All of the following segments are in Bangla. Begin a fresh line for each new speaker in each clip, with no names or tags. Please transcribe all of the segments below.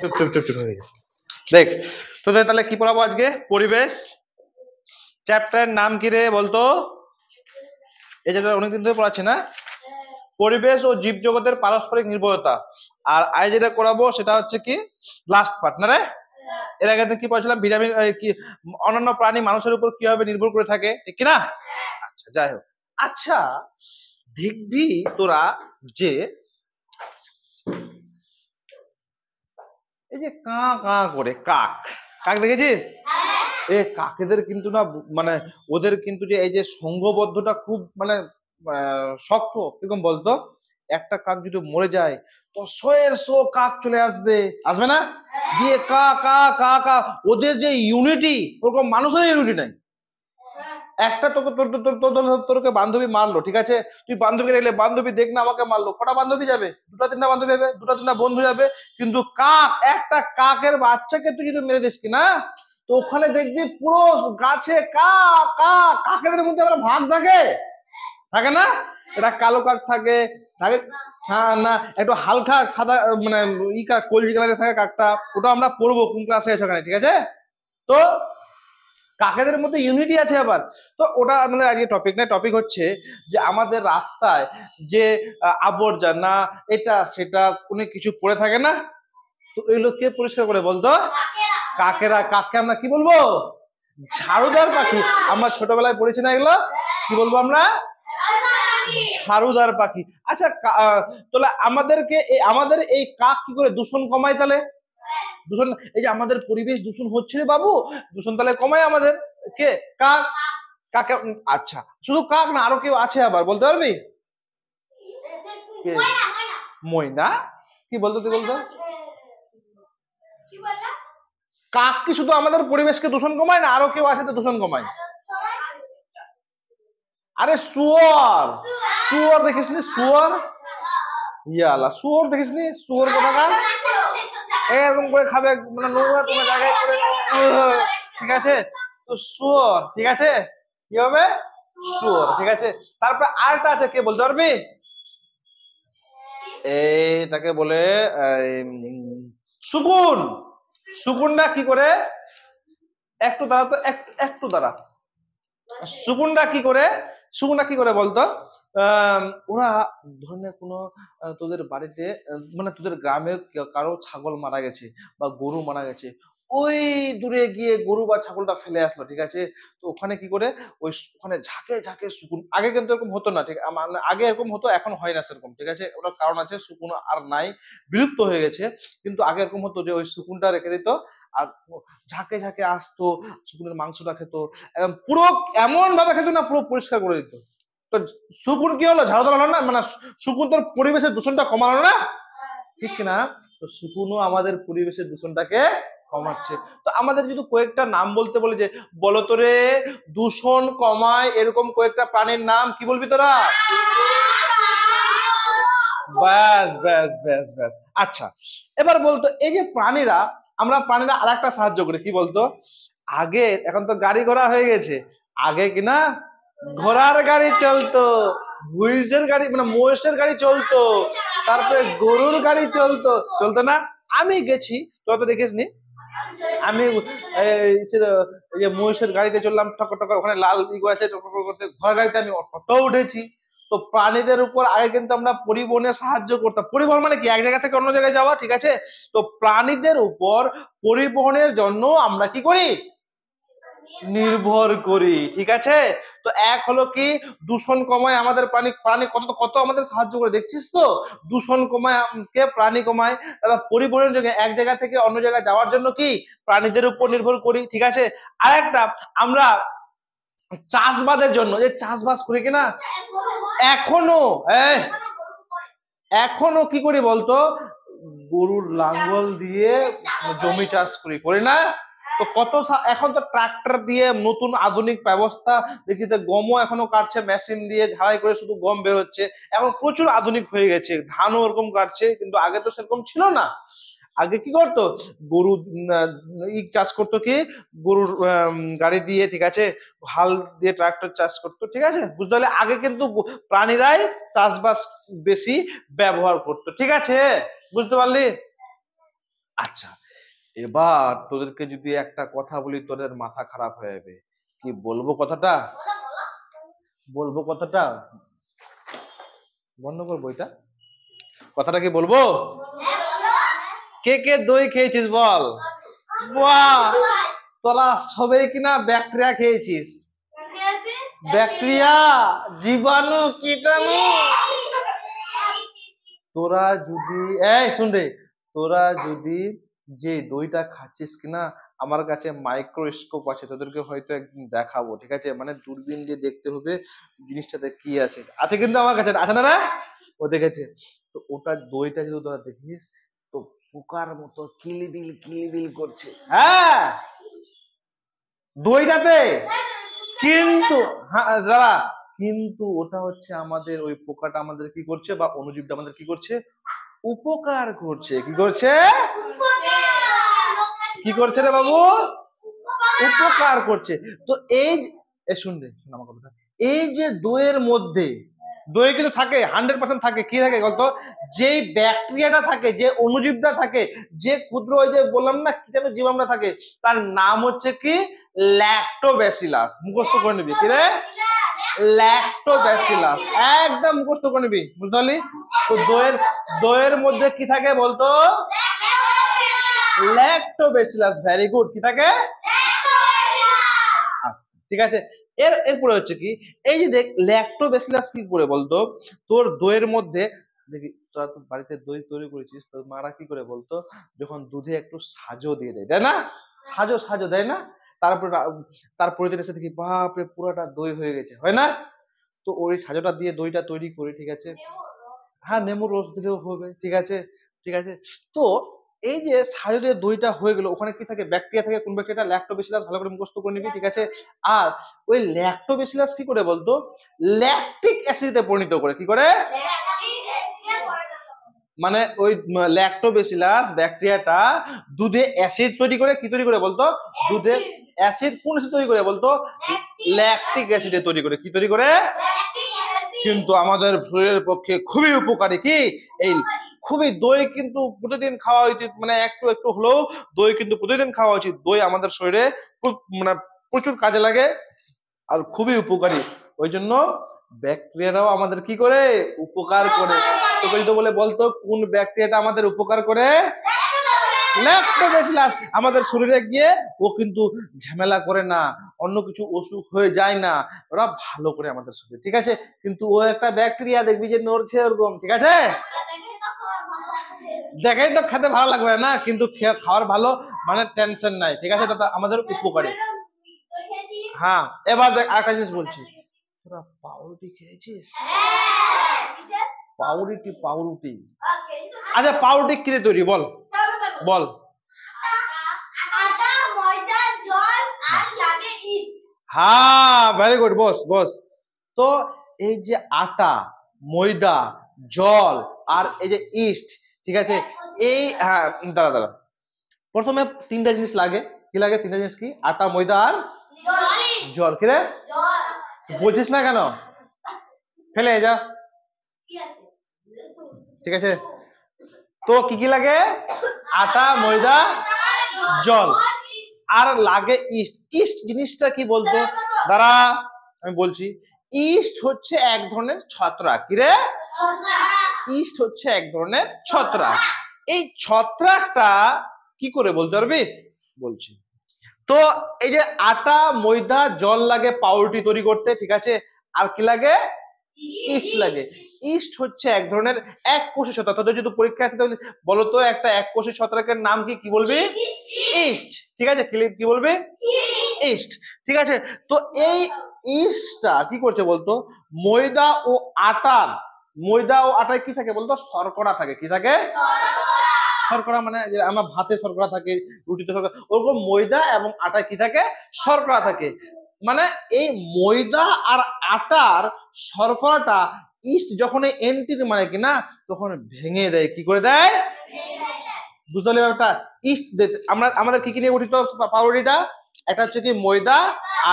চুপ চুপ চুপ চুপ হয়ে গেছে। দেখ তোদের তাহলে কি পড়াবো আজকে? পরিবেশ। চ্যাপ্টারের নাম কি রে বলতো? এই যে অনেকদিন ধরে পড়াচ্ছি না, পরিবেশ ও জীবজগতের পারস্পরিক নির্ভরতা। আর আজ যেটা করাবো সেটা হচ্ছে কি লাস্ট পার্ট না রে? এর আগে কি পড়ছিলাম ভিটামিন কি অন্যান্য প্রাণী মানুষের উপর কিভাবে নির্ভর করে থাকে, ঠিক কিনা? আচ্ছা যাই হোক, আচ্ছা দেখবি তোরা যে এই যে কা কা করে কাক, কাক দেখেছিস? এ কাকেদের কিন্তু না মানে ওদের কিন্তু যে এই যে সংঘবদ্ধটা খুব মানে শক্ত। কিরকম বলতো, একটা কাক যদি মরে যায় তো শোয়ের শো কাক চলে আসবে, আসবে না? দিয়ে কা কা কা কা, ওদের যে ইউনিটি ওরকম মানুষের ইউনিটি নাই। একটা তোকে তোকে বান্ধবী মারলো, ঠিক আছে, তুই বান্ধবীকে দেখলে বান্ধবী দেখ না আমাকে মারলো, কটা বান্ধবী যাবে? দুটা তিনটা বান্ধবী যাবে, দুটা তিনটা বন্ধু যাবে। কিন্তু কাক, একটা কাকের বাচ্চাকে তুই যদি মেরে দিস কি না, তো ওখানে দেখবি পুরো গাছে কা কা, কাকেদের মধ্যে আবার ভাগ থাকে, থাকে না? এটা কালো কাক থাকে, থাকে হ্যাঁ না, একটু হালকা সাদা মানে ই কাক কলজি কালারের থাকে কাকটা, ওটা আমরা পড়বো কোন ক্লাসে আছে ওখানে, ঠিক আছে? তো কাকেদের মধ্যে ইউনিটি আছে আবার। তো ওটা আমাদের আজকে টপিক না, টপিক হচ্ছে যে আমাদের রাস্তায় যে আবর্জনা এটা সেটা কোনো কিছু পড়ে থাকে না, তো এগুলো কে পরিষ্কার করে বলতো? কাকেরা। কাককে আমরা কি বলবো? ঝাড়ুদার পাখি। আমরা ছোটবেলায় পড়েছি না এগুলো, কি বলবো আমরা? ঝাড়ুদার পাখি। আচ্ছা তাহলে আমাদেরকে আমাদের এই কাক কি করে দূষণ কমায় তাহলে? দূষণ, এই যে আমাদের পরিবেশ দূষণ হচ্ছে রে বাবু, দূষণ তাহলে কমায় আমাদের কে? কাক। কাকে? আচ্ছা শুধু কাক না, আরো কেউ আছে আবার, বলতে পারবি? ময়না। কি বলতো তুই, বলতো? কাক কি শুধু আমাদের পরিবেশকে দূষণ কমায় না, আরো কেউ আছে তো দূষণ কমায়? আরে শুয়োর। শুয়োর দেখিস নি? শুয়োর, ইয়ালা শুয়োর দেখিস নি? শুয়োর কোথাকার এরকম করে খাবে মানে নোংরা তোমার জায়গায় করে, ঠিক আছে? তো শুয়োর, ঠিক আছে, কি হবে? শুয়োর, ঠিক আছে। তারপরে আরেকটা আছে, কে বলতে পারবি? এই তাকে বলে শকুন। শকুনটা কি করে? একটু দাঁড়া তো, একটু দাঁড়া। শকুনটা কি করে? শকুনটা কি করে বলতো? ওরা ধরনের কোনো তোদের বাড়িতে মানে তোদের গ্রামের কারো ছাগল মারা গেছে বা গরু মারা গেছে, ওই দূরে গিয়ে গরু বা ছাগলটা ফেলে আসলো, ঠিক আছে? তো ওখানে কি করে ওই ওখানে ঝাঁকে ঝাঁকে শকুন, আগে কিন্তু এরকম হতো না, ঠিক আগে এরকম হতো, এখন হয় না সেরকম, ঠিক আছে? ওটার কারণ আছে, শকুন আর নাই, বিলুপ্ত হয়ে গেছে। কিন্তু আগে এরকম হতো যে ওই শকুনটা রেখে দিত আর ঝাঁকে ঝাঁকে আসতো, শকুনের মাংসটা খেত, পুরো এমন ভাবে খেত না, পুরো পরিষ্কার করে দিত। তো শকুন কি হলো? ঝাড়ু হলো না, মানে শকুন তোর পরিবেশের দূষণটা কমানো না, ঠিক না? তো শকুনও আমাদের পরিবেশের দূষণটাকে কমাচ্ছে। তো আমাদের যদি কয়েকটা নাম বলতে বলে যে বলো তো রে দূষণ কমায় এরকম কয়েকটা প্রাণীর নাম, কি বলবি তোরা? ব্যাস ব্যাস ব্যাস ব্যাস। আচ্ছা এবার বলতো, এই যে প্রাণীরা, আমরা প্রাণীরা আর একটা সাহায্য করি, কি বলতো? আগে, এখন তো গাড়ি ঘোড়া হয়ে গেছে, আগে কিনা ঘোড়ার গাড়ি চলতো, ভুইসের গাড়ি মানে মহিষের গাড়ি চলতো, তারপরে গরুর গাড়ি চলতো, চলতো না? আমি গেছি, তোরা তো দেখিস নি, আমি মহিষের গাড়িতে চললাম ঠক ঠক, ওখানে লাল আছে করতে, ঘোড়ার গাড়িতে আমি কত উঠেছি। তো প্রাণীদের উপর আগে কিন্তু আমরা পরিবহনে সাহায্য করতাম। পরিবহন মানে কি? এক জায়গা থেকে অন্য জায়গায় যাওয়া, ঠিক আছে? তো প্রাণীদের উপর পরিবহনের জন্য আমরা কি করি? নির্ভর করি, ঠিক আছে? তো এক হলো কি দূষণ কমায় আমাদের প্রাণী, প্রাণী কত কত আমাদের সাহায্য করে, দেখছিস তো? দূষণ কমায় কে? প্রাণী কমায়। তারপর পরিবহনের জন্য এক জায়গা থেকে অন্য জায়গায় যাওয়ার জন্য কি প্রাণীদের উপর নির্ভর করি, ঠিক আছে? আর একটা আমরা চাষবাসের জন্য যে চাষবাস করি কিনা, এখনো এখনো কি করি বলতো? গরুর লাঙ্গল দিয়ে জমি চাষ করি না? তো কত এখন তো ট্রাক্টর দিয়ে নতুন আধুনিক ব্যবস্থা দেখি, গমও এখনো কাটছে মেশিন দিয়ে, ঝাড়াই করে শুধু গম বের হচ্ছে। এখন প্রচুর আধুনিক হয়ে গেছে, ধানও ওরকম কাটছে, কিন্তু আগে তো সেরকম ছিল না। আগে কি করতো? গরু চাষ করতো কি গরুর গাড়ি দিয়ে, ঠিক আছে, হাল দিয়ে ট্রাক্টর চাষ করতো, ঠিক আছে? বুঝতে পারলে আগে কিন্তু প্রাণীরাই চাষবাস বেশি ব্যবহার করতো, ঠিক আছে? বুঝতে পারলি? আচ্ছা, এবার তোদেরকে যদি একটা কথা বলি তোদের মাথা খারাপ হয়ে যাবে। কি বলবো কথাটা? বলবো কথাটা? বন্ধ কর বইটা। কথাটা কি বলবো? কে কে দই খেয়েছিস বল? বাহ, তোরা সবাই কিনা ব্যাকটেরিয়া খেয়েছিস। ব্যাকটেরিয়া, জীবাণু, কীটাণু। তোরা যদি এই শুন রে, তোরা যদি যে দইটা খাচ্ছিস কিনা, আমার কাছে মাইক্রোস্কোপ আছে, তোদেরকে হয়তো একদিন দেখাবো, ঠিক আছে? মানে দূরবীন দিয়ে দেখতে হবে জিনিসটাতে কি আছে। আছে কিন্তু আমার কাছে, আছে না রে? ও দেখেছে তো, ওটা দইটা যদি তোরা দেখিস তো পোকার মতো কিলবিল কিলবিল করছে। হ্যাঁ, দইটাতে কিন্তু, হ্যাঁ দাঁড়া, কিন্তু ওটা হচ্ছে আমাদের ওই পোকাটা আমাদের কি করছে, বা অণুজীবটা আমাদের কি করছে, উপকার করছে। কি করছে? কি করছে রে বাবু? উপকার করছে। তো এই শুনবে আমার কথা, এই যে দইয়ের মধ্যে, দই কিন্তু থাকে 100% থাকে, কি থাকে বলতো? যে ব্যাকটেরিয়াটা থাকে, যে অণুজীবটা থাকে, যে ক্ষুদ্র, ওই যে বললাম না কীটাণু জীবাণুটা থাকে, তার নাম হচ্ছে কি, ল্যাক্টোব্যাসিলাস। মুখস্থ করে নিবি। কি রে? ল্যাক্টোব্যাসিলাস। একদম মুখস্থ করে নিবি, বুঝতে পারলি? তো দইয়ের মধ্যে কি থাকে বলতো? ল্যাক্টোব্যাসিলাস। Very good. কি থাকে? ঠিক আছে। এরপরে হচ্ছে কি, এই যে দেখ ল্যাক্টোব্যাসিলাস কি করে বলতো তোর দইয়ের মধ্যে। দেখি তোরা তো বাড়িতে দই তৈরি করেছিস, তোর মারা কি করে বলতো, যখন দুধে একটু সাজো দিয়ে দেয়, তাই না? সাজো দেয় না? তারপরে তারপরে এসে দেখি বাপরে পুরোটা দই হয়ে গেছে, হয় না? তো ওই সাজোটা দিয়ে দইটা তৈরি করি, ঠিক আছে? হ্যাঁ, নেমুর রস দিলেও হবে, ঠিক আছে? ঠিক আছে। তো এই যে সাজো দিয়ে দইটা হয়ে গেল, ওখানে কি থাকে? ব্যাকটেরিয়া থাকে। কোন ব্যাকটেরিয়া? ল্যাক্টোব্যাসিলাস। ভালো করে মুখস্থ করে নিবি, ঠিক আছে? আর ওই ল্যাক্টোব্যাসিলাস কি করে বলতো? ল্যাকটিক অ্যাসিডে পরিণত করে। কি করে? মানে ওই ল্যাক্টোব্যাসিলাস ব্যাকটেরিয়াটা দুধে অ্যাসিড তৈরি করে। কি তৈরি করে বলতো? দুধে অ্যাসিড। কোন অ্যাসিড তৈরি করে বলতো? ল্যাকটিক অ্যাসিডে তৈরি করে। কি তৈরি করে? কিন্তু আমাদের শরীরের পক্ষে খুবই উপকারী। কি এই খুবই, দই কিন্তু প্রতিদিন খাওয়া উচিত, মানে একটু একটু হলেও দই কিন্তু প্রতিদিন খাওয়া উচিত। দই আমাদের শরীরে মানে প্রচুর কাজে লাগে আর খুবই উপকারী। ওই জন্য ব্যাকটেরিয়ারাও আমাদের কি করে? উপকার করে। তো যদি বলে বলতো কোন ব্যাকটেরিয়াটা আমাদের উপকার করে? ল্যাক্টোব্যাসিলাস। আমাদের শরীরে গিয়ে ও কিন্তু ঝামেলা করে না, অন্য কিছু অসুখ হয়ে যায় না, ওরা ভালো করে আমাদের শরীরে, ঠিক আছে? কিন্তু ও একটা ব্যাকটেরিয়া, দেখবি যে নড়ছে ওরকম, ঠিক আছে? দেখাই তো খেতে ভালো লাগবে না, কিন্তু খাওয়ার ভালো, মানে টেনশন নাই, ঠিক আছে? এটা তো আমাদের উপকারী। হ্যাঁ, এবার দেখ আরেকটা জিনিস বলছি, তোরা পাউরুটি খেয়েছিস? পাউরুটি। আচ্ছা, পাউরুটি কি দিয়ে তৈরি বল? বল। হ্যাঁ, ভেরি গুড। বস। তো এই যে আটা, ময়দা, জল আর এই যে ইস্ট, ঠিক আছে? এই হ্যাঁ, দাঁড়া, প্রথমে তিনটা জিনিস লাগে। কি লাগে? তিনটা জিনিস কি? আটা, ময়দা আর জল। কি রে বলছিস না কেন? ফেলে যা, ঠিক আছে? তো কি কি লাগে? আটা, ময়দা, জল, আর লাগে ইস্ট। ইস্ট জিনিসটা কি বলতো? দাঁড়া, আমি বলছি। ইস্ট হচ্ছে এক ধরনের ছত্রাক। কি রে? ইস্ট হচ্ছে এক ধরনের ছত্রাক। এই ছত্রাকটা কি করে বলতে পারবি? বলছি। তো এই যে আটা, ময়দা, জল লাগে পাউরুটি তৈরি করতে, ঠিক আছে? আর কি লাগে? ইস্ট লাগে। ইস্ট হচ্ছে এক ধরনের এক কোষী ছত্রাক। তোদের যদি পরীক্ষা আছে তাহলে বলতো একটা এক কোষী ছত্রাকের নাম কি? কি বলবি? ইস্ট। ঠিক আছে, কি বলবি? ইস্ট। ঠিক আছে। তো এই ইস্টটা কি করছে বলতো? ময়দা ও আটায় কি থাকে বলতো? শর্করা থাকে। কি থাকে? শর্করা। মানে আমার ভাতে শর্করা থাকে, রুটিতে শর্করা, ওরকম ময়দা এবং আটায় কি থাকে? শর্করা থাকে। মানে এই ময়দা আর আটার শর্করাটা ইস্ট যখন এন্টির মানে কি না, তখন ভেঙে দেয়। কি করে দেয়? বুঝতে পারলি ব্যাপারটা? ইস্ট আমাদের কি কি নিয়ে গঠিত পাউরুটিটা? একটা হচ্ছে কি ময়দা,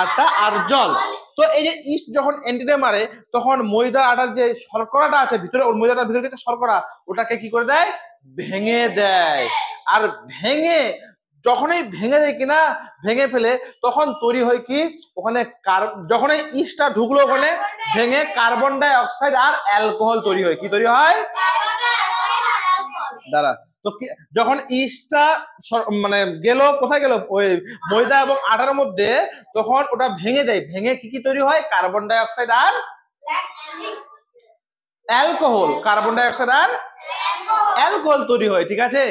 আটা আর জল। তো তো এই যে ইস্ট যখন এন্টিনে মারে তখন ময়দা আটার যে শর্করাটা আছে ভিতরে, ওর ময়দাটার ভিতরে যে শর্করা ওটাকে কি করে দেয়, ভেঙে দেয়। আর ভেঙে যখনই ভেঙে দেয় কিনা, ভেঙে ফেলে, তখন তৈরি হয় কি ওখানে যখন এই ইস্টটা ঢুকলো ওখানে ভেঙে কার্বন ডাই অক্সাইড আর অ্যালকোহল তৈরি হয়। কি তৈরি হয় দাঁড়া, তো যখন ইস্টটা মানে গেল কোথায় গেল ওই ময়দা এবং আটার মধ্যে, তখন ওটা ভেঙে দেয়, ভেঙে কি কি তৈরি হয়, কার্বন ডাই অক্সাইড আর অ্যালকোহল, কার্বন ডাই অক্সাইড আর অ্যালকোহল তৈরি হয়, ঠিক আছে।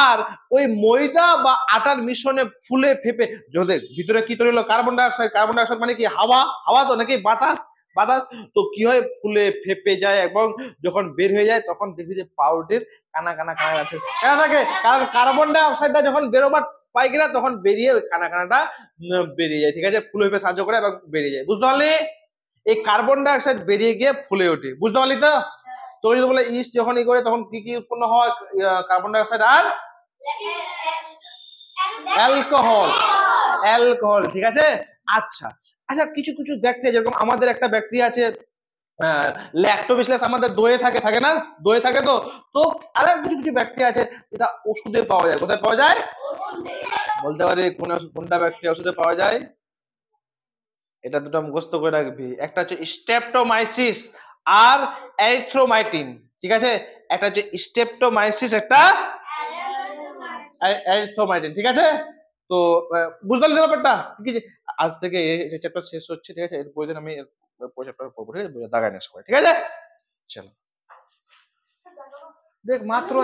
আর ওই ময়দা বা আটার মিশ্রণে ফুলে ফেপে যদি ভিতরে কি তৈরি হলো, carbon die oxide, carbon die oxide মানে কি হাওয়া, হাওয়া তো নাকি বাতাস, বাতাস তো কি হয় ফুলে ফেপে যায়, এবং যখন বের হয়ে যায় তখন দেখবি যে পাউডার কানা কানা কানা আছে কেন থাকে, কারণ কার্বন ডাই অক্সাইডটা যখন বেরোবার পাই কিনা তখন বেরিয়ে ওই কানা কানাটা বেরিয়ে যায়, ঠিক আছে, ফুলে ফেপে সাহায্য করে এবং বেরিয়ে যায়, বুঝতে পারলি। এই কার্বন ডাই অক্সাইড বেরিয়ে গিয়ে ফুলে ওঠে, বুঝতে পারলি তো। তো যদি বলে ইস্ট যখন ই করে তখন কি কি উৎপন্ন হয়, কার্বন ডাই অক্সাইড আর অ্যালকোহল, অ্যালকোহল, ঠিক আছে। আচ্ছা আচ্ছা, কিছু কিছু ব্যাকটেরিয়া, যেরকম আমাদের একটা ব্যাকটেরিয়া আছে ল্যাক্টোবিসিলাস, আমাদের দইয়ে থাকে, থাকে না, দইয়ে থাকে। তো তো আর কিছু কিছু ব্যাকটেরিয়া আছে যেটা ওষুধে পাওয়া যায়, কোথায় পাওয়া যায় বলতে পারি, কোনটা ব্যাকটেরিয়া ওষুধে পাওয়া যায়, এটা দুটো মুখস্থ করে রাখবি। একটা হচ্ছে স্ট্রেপ্টোমাইসিস আর এরিথ্রোমাইটিন, ঠিক আছে, একটা হচ্ছে স্ট্রেপ্টোমাইসিস, একটা এরিথ্রোমাইটিন, ঠিক আছে। তো বুঝতে পারলি ব্যাপারটা কি, আজ থেকে এই চ্যাপ্টার শেষ হচ্ছে, ঠিক আছে, এরপরে দিন আমি চ্যাপ্টার পড়বো, ঠিক আছে, দাগায় নেই সবাই, ঠিক আছে। চলো দেখ মাত্র